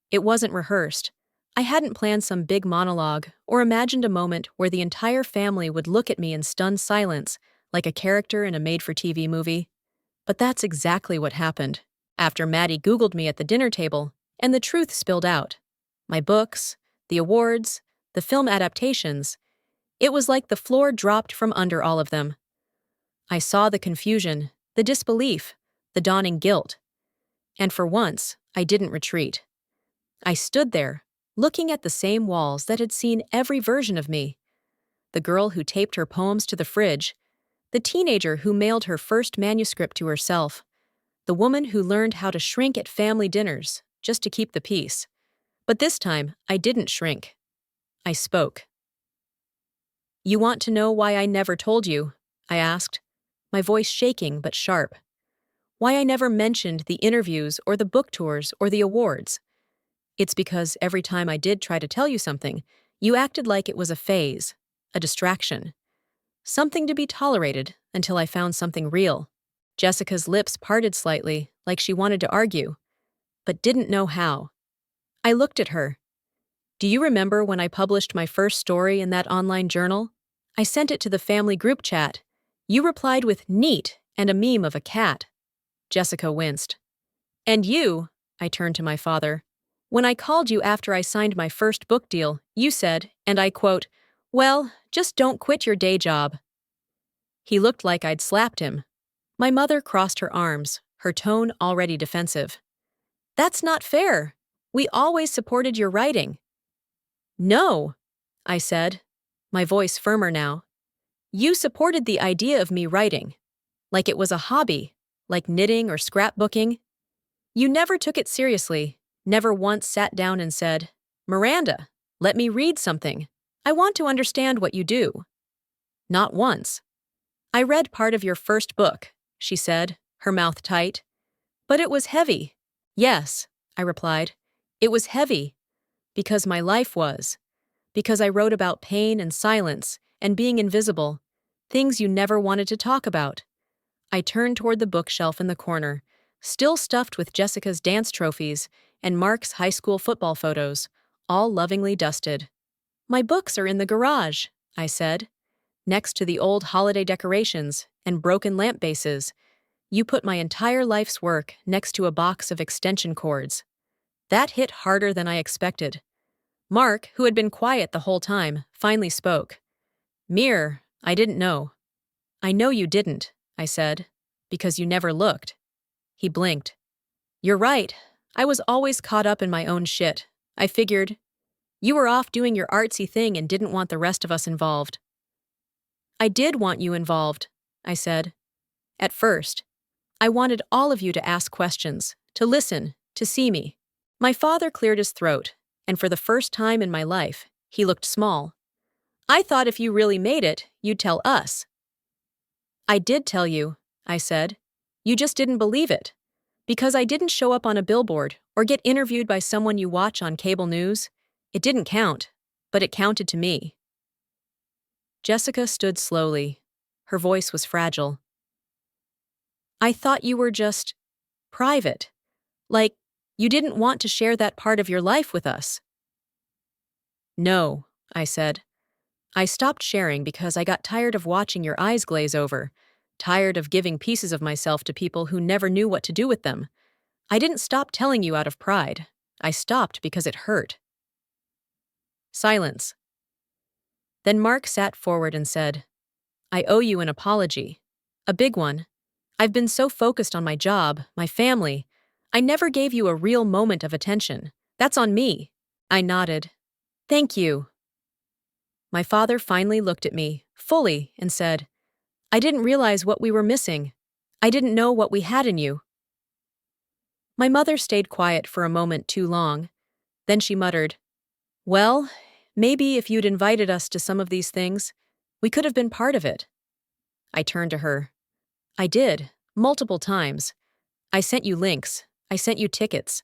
It wasn't rehearsed. I hadn't planned some big monologue or imagined a moment where the entire family would look at me in stunned silence, like a character in a made-for-TV movie. But that's exactly what happened. After Maddie Googled me at the dinner table, and the truth spilled out. My books, the awards, the film adaptations. It was like the floor dropped from under all of them. I saw the confusion, the disbelief, the dawning guilt. And for once, I didn't retreat. I stood there, looking at the same walls that had seen every version of me. The girl who taped her poems to the fridge, the teenager who mailed her first manuscript to herself, the woman who learned how to shrink at family dinners just to keep the peace. But this time, I didn't shrink. I spoke. You want to know why I never told you? I asked, my voice shaking but sharp. Why I never mentioned the interviews or the book tours or the awards. It's because every time I did try to tell you something, you acted like it was a phase, a distraction. Something to be tolerated until I found something real. Jessica's lips parted slightly, like she wanted to argue, but didn't know how. I looked at her. Do you remember when I published my first story in that online journal? I sent it to the family group chat. You replied with neat and a meme of a cat. Jessica winced. And you, I turned to my father, when I called you after I signed my first book deal, you said, and I quote, well, just don't quit your day job. He looked like I'd slapped him. My mother crossed her arms, her tone already defensive. That's not fair. We always supported your writing. No, I said, my voice firmer now. You supported the idea of me writing, like it was a hobby, like knitting or scrapbooking. You never took it seriously, never once sat down and said, Miranda, Let me read something. I want to understand what you do. Not once. I read part of your first book, she said, her mouth tight. But it was heavy. Yes, I replied. It was heavy. Because my life was. Because I wrote about pain and silence and being invisible, things you never wanted to talk about. I turned toward the bookshelf in the corner, still stuffed with Jessica's dance trophies and Mark's high school football photos, all lovingly dusted. My books are in the garage, I said, next to the old holiday decorations and broken lamp bases. You put my entire life's work next to a box of extension cords. That hit harder than I expected. Mark, who had been quiet the whole time, finally spoke. Mir, I didn't know. I know you didn't, I said, because you never looked. He blinked. You're right. I was always caught up in my own shit. I figured. You were off doing your artsy thing and didn't want the rest of us involved. I did want you involved, I said. At first. I wanted all of you to ask questions, to listen, to see me. My father cleared his throat, and for the first time in my life, he looked small. I thought if you really made it, you'd tell us. I did tell you, I said. You just didn't believe it. Because I didn't show up on a billboard or get interviewed by someone you watch on cable news, it didn't count, but it counted to me. Jessica stood slowly. Her voice was fragile. I thought you were just private. Like, you didn't want to share that part of your life with us. No, I said. I stopped sharing because I got tired of watching your eyes glaze over, tired of giving pieces of myself to people who never knew what to do with them. I didn't stop telling you out of pride. I stopped because it hurt. Silence. Then Mark sat forward and said, I owe you an apology. A big one. I've been so focused on my job, my family. I never gave you a real moment of attention. That's on me. I nodded. Thank you. My father finally looked at me, fully, and said, I didn't realize what we were missing. I didn't know what we had in you. My mother stayed quiet for a moment too long. Then she muttered, Well, maybe if you'd invited us to some of these things, we could have been part of it. I turned to her. I did, multiple times. I sent you links. I sent you tickets.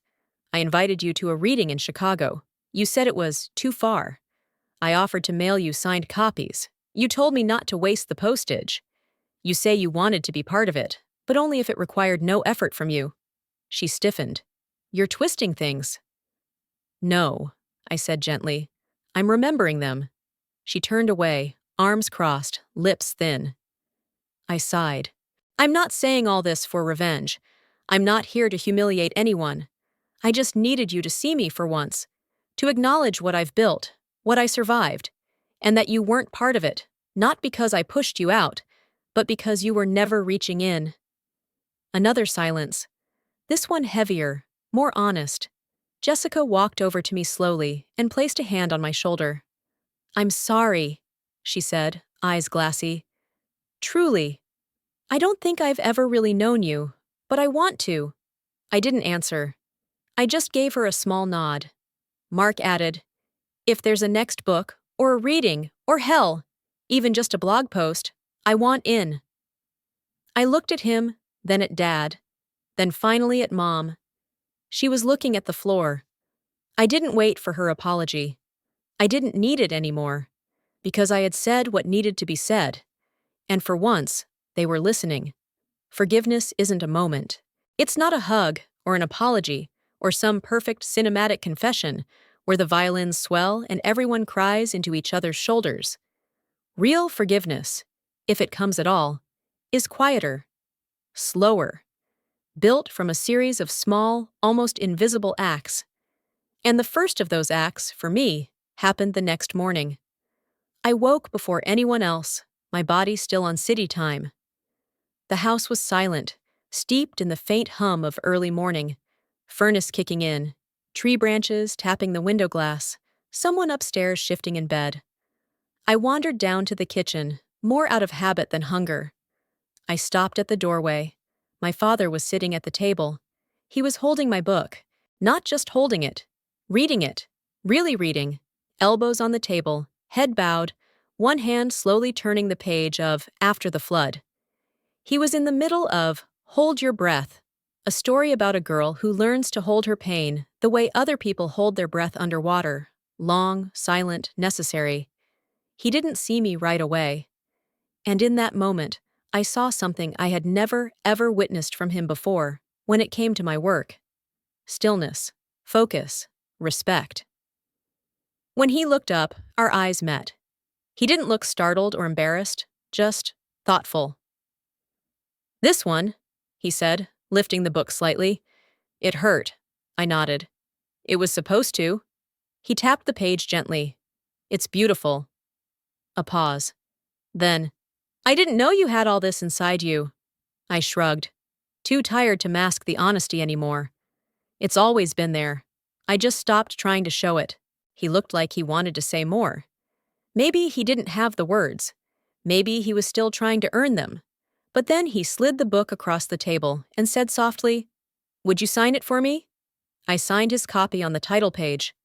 I invited you to a reading in Chicago. You said it was too far. I offered to mail you signed copies. You told me not to waste the postage. You say you wanted to be part of it, but only if it required no effort from you. She stiffened. You're twisting things. No, I said gently. I'm remembering them. She turned away, arms crossed, lips thin. I sighed. I'm not saying all this for revenge. I'm not here to humiliate anyone. I just needed you to see me for once, to acknowledge what I've built, what I survived, and that you weren't part of it, not because I pushed you out, but because you were never reaching in. Another silence. This one heavier, more honest. Jessica walked over to me slowly and placed a hand on my shoulder. I'm sorry, she said, eyes glassy. Truly. I don't think I've ever really known you, but I want to. I didn't answer. I just gave her a small nod. Mark added, If there's a next book, or a reading, or hell, even just a blog post, I want in. I looked at him, then at Dad, then finally at Mom. She was looking at the floor. I didn't wait for her apology. I didn't need it anymore, because I had said what needed to be said, and for once, they were listening. Forgiveness isn't a moment. It's not a hug, or an apology, or some perfect cinematic confession where the violins swell and everyone cries into each other's shoulders. Real forgiveness, if it comes at all, is quieter, slower, built from a series of small, almost invisible acts. And the first of those acts, for me, happened the next morning. I woke before anyone else, my body still on city time. The house was silent, steeped in the faint hum of early morning, furnace kicking in, tree branches tapping the window glass, someone upstairs shifting in bed. I wandered down to the kitchen, more out of habit than hunger. I stopped at the doorway. My father was sitting at the table. He was holding my book, not just holding it, reading it, really reading, elbows on the table, head bowed, one hand slowly turning the page of After the Flood. He was in the middle of Hold Your Breath, a story about a girl who learns to hold her pain the way other people hold their breath underwater, long, silent, necessary. He didn't see me right away. And in that moment, I saw something I had never, ever witnessed from him before when it came to my work. Stillness, focus, respect. When he looked up, our eyes met. He didn't look startled or embarrassed, just thoughtful. "This one," he said, lifting the book slightly. "It hurt." I nodded. "It was supposed to." He tapped the page gently. "It's beautiful." A pause. Then, "I didn't know you had all this inside you." I shrugged, too tired to mask the honesty anymore. "It's always been there. I just stopped trying to show it." He looked like he wanted to say more. Maybe he didn't have the words. Maybe he was still trying to earn them. But then he slid the book across the table and said softly, "Would you sign it for me?" I signed his copy on the title page,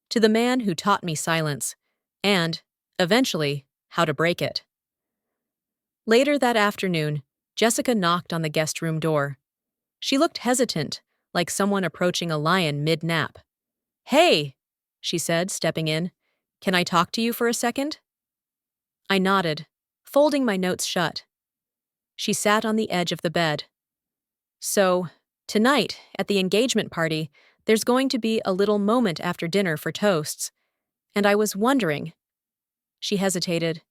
"To the Man Who Taught Me Silence," and, eventually, how to break it. Later that afternoon, Jessica knocked on the guest room door. She looked hesitant, like someone approaching a lion mid-nap. "Hey," she said, stepping in. "Can I talk to you for a second?" I nodded, folding my notes shut. She sat on the edge of the bed. "So, tonight, at the engagement party, there's going to be a little moment after dinner for toasts. And I was wondering—" She hesitated.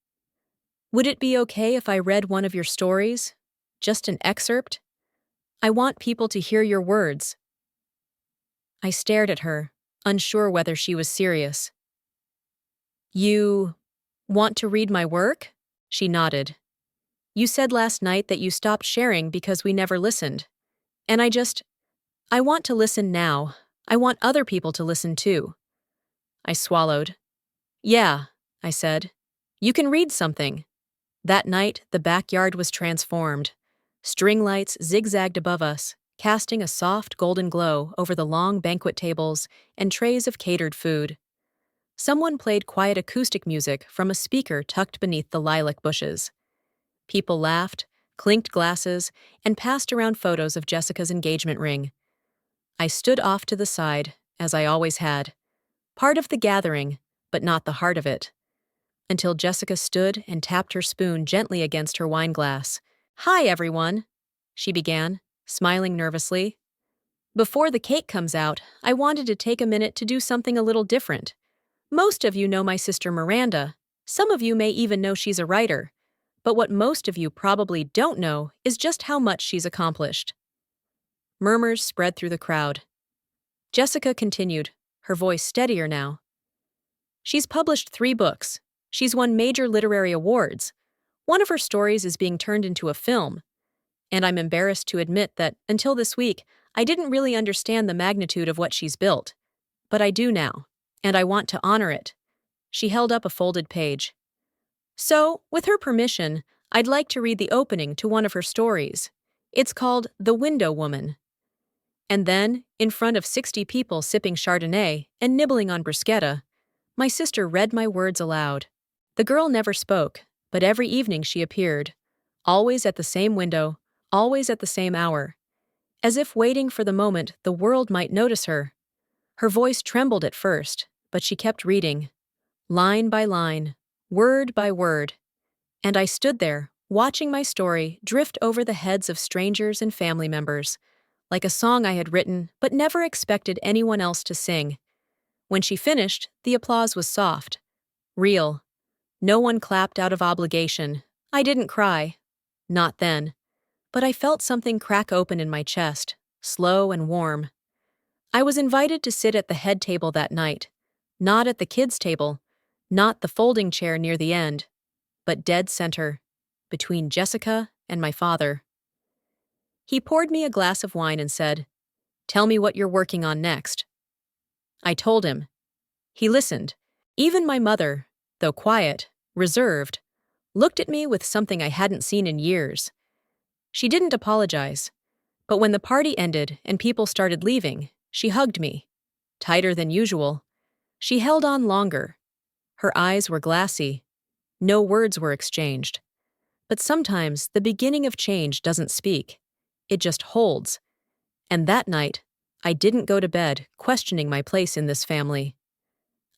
"Would it be okay if I read one of your stories? Just an excerpt? I want people to hear your words." I stared at her, unsure whether she was serious. "You want to read my work?" She nodded. "You said last night that you stopped sharing because we never listened. And I want to listen now. I want other people to listen too." I swallowed. "Yeah," I said. "You can read something." That night, the backyard was transformed. String lights zigzagged above us, casting a soft golden glow over the long banquet tables and trays of catered food. Someone played quiet acoustic music from a speaker tucked beneath the lilac bushes. People laughed, clinked glasses, and passed around photos of Jessica's engagement ring. I stood off to the side, as I always had, part of the gathering, but not the heart of it, until Jessica stood and tapped her spoon gently against her wineglass. "Hi, everyone," she began, smiling nervously. "Before the cake comes out, I wanted to take a minute to do something a little different. Most of you know my sister Miranda. Some of you may even know she's a writer. But what most of you probably don't know is just how much she's accomplished." Murmurs spread through the crowd. Jessica continued, her voice steadier now. "She's published 3 books. She's won major literary awards. One of her stories is being turned into a film. And I'm embarrassed to admit that, until this week, I didn't really understand the magnitude of what she's built. But I do now, and I want to honor it." She held up a folded page. "So, with her permission, I'd like to read the opening to one of her stories. It's called The Window Woman." And then, in front of 60 people sipping Chardonnay and nibbling on bruschetta, my sister read my words aloud. The girl never spoke, but every evening she appeared, always at the same window, always at the same hour, as if waiting for the moment the world might notice her. Her voice trembled at first, but she kept reading, line by line, word by word. And I stood there, watching my story drift over the heads of strangers and family members, like a song I had written but never expected anyone else to sing. When she finished, the applause was soft, real. No one clapped out of obligation. I didn't cry. Not then. But I felt something crack open in my chest, slow and warm. I was invited to sit at the head table that night, not at the kids' table, not the folding chair near the end, but dead center, between Jessica and my father. He poured me a glass of wine and said, "Tell me what you're working on next." I told him. He listened. Even my mother, though quiet, reserved, looked at me with something I hadn't seen in years. She didn't apologize, but when the party ended and people started leaving, she hugged me. Tighter than usual. She held on longer, Her eyes were glassy. No words were exchanged. But sometimes the beginning of change doesn't speak. It just holds. And that night, I didn't go to bed questioning my place in this family.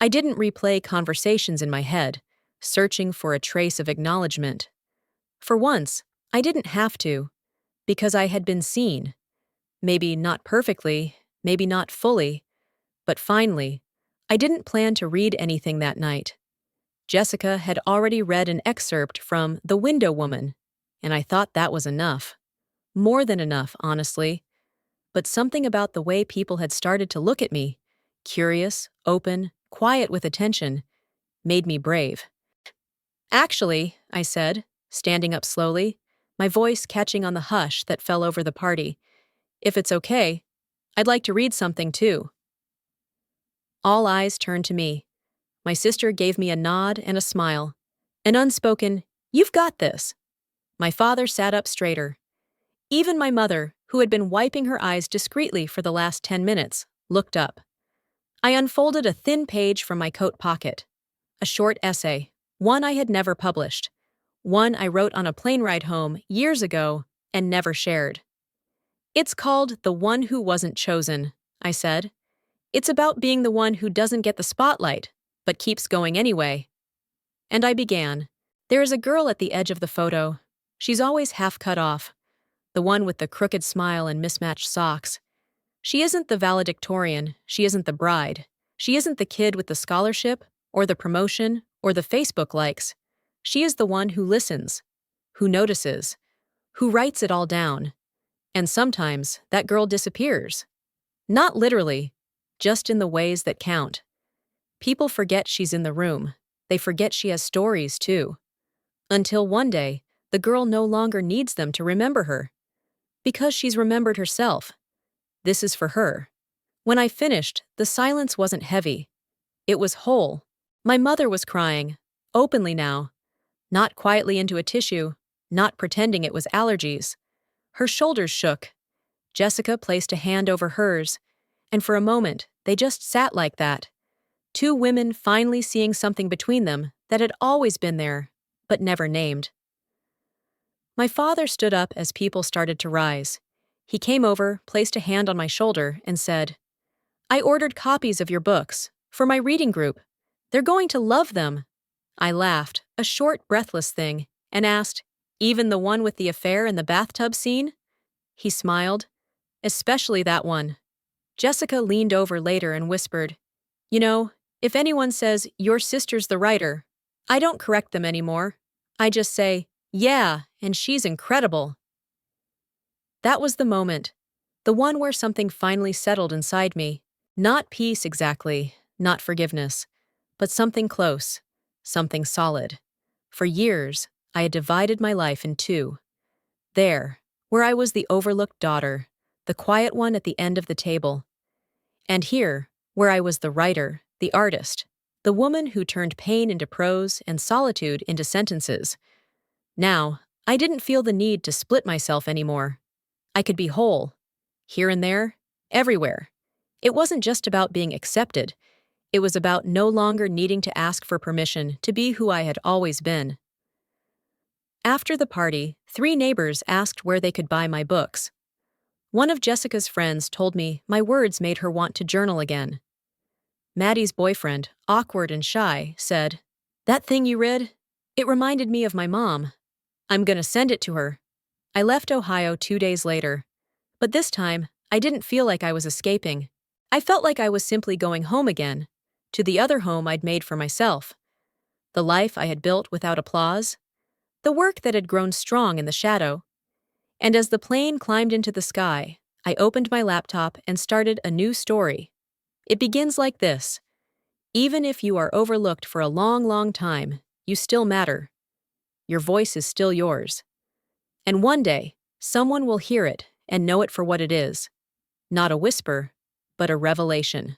I didn't replay conversations in my head, searching for a trace of acknowledgement. For once, I didn't have to, because I had been seen. Maybe not perfectly, maybe not fully, but finally, I didn't plan to read anything that night. Jessica had already read an excerpt from The Window Woman, and I thought that was enough. More than enough, honestly. But something about the way people had started to look at me, curious, open, quiet with attention, made me brave. Actually, I said, standing up slowly, my voice catching on the hush that fell over the party, if it's okay, I'd like to read something too. All eyes turned to me. My sister gave me a nod and a smile. An unspoken, "You've got this." My father sat up straighter. Even my mother, who had been wiping her eyes discreetly for the last 10 minutes, looked up. I unfolded a thin page from my coat pocket. A short essay, one I had never published. One I wrote on a plane ride home years ago and never shared. It's called The One Who Wasn't Chosen, I said. It's about being the one who doesn't get the spotlight, but keeps going anyway. And I began. There is a girl at the edge of the photo. She's always half cut off. The one with the crooked smile and mismatched socks. She isn't the valedictorian, she isn't the bride. She isn't the kid with the scholarship, or the promotion, or the Facebook likes. She is the one who listens, who notices, who writes it all down. And sometimes that girl disappears. Not literally, just in the ways that count. People forget she's in the room. They forget she has stories, too. Until one day, the girl no longer needs them to remember her. Because she's remembered herself. This is for her. When I finished, the silence wasn't heavy. It was whole. My mother was crying, openly now. Not quietly into a tissue, not pretending it was allergies. Her shoulders shook. Jessica placed a hand over hers, and for a moment, they just sat like that. Two women finally seeing something between them that had always been there, but never named. My father stood up as people started to rise. He came over, placed a hand on my shoulder, and said, "I ordered copies of your books, for my reading group. They're going to love them." I laughed, a short, breathless thing, and asked, "Even the one with the affair in the bathtub scene?" He smiled. "Especially that one." Jessica leaned over later and whispered, "You know, if anyone says, 'Your sister's the writer,' I don't correct them anymore. I just say, 'Yeah, and she's incredible.'" That was the moment. The one where something finally settled inside me. Not peace exactly, not forgiveness, but something close, something solid. For years, I had divided my life in two. There, where I was the overlooked daughter, the quiet one at the end of the table. And here, where I was the writer, the artist, the woman who turned pain into prose and solitude into sentences. Now, I didn't feel the need to split myself anymore. I could be whole. Here and there, everywhere. It wasn't just about being accepted. It was about no longer needing to ask for permission to be who I had always been. After the party, 3 neighbors asked where they could buy my books. One of Jessica's friends told me my words made her want to journal again. Maddie's boyfriend, awkward and shy, said, "That thing you read? It reminded me of my mom. I'm gonna send it to her." I left Ohio 2 days later. But this time, I didn't feel like I was escaping. I felt like I was simply going home again, to the other home I'd made for myself. The life I had built without applause. The work that had grown strong in the shadow. And as the plane climbed into the sky, I opened my laptop and started a new story. It begins like this. Even if you are overlooked for a long, long time, you still matter. Your voice is still yours. And one day, someone will hear it and know it for what it is. Not a whisper, but a revelation.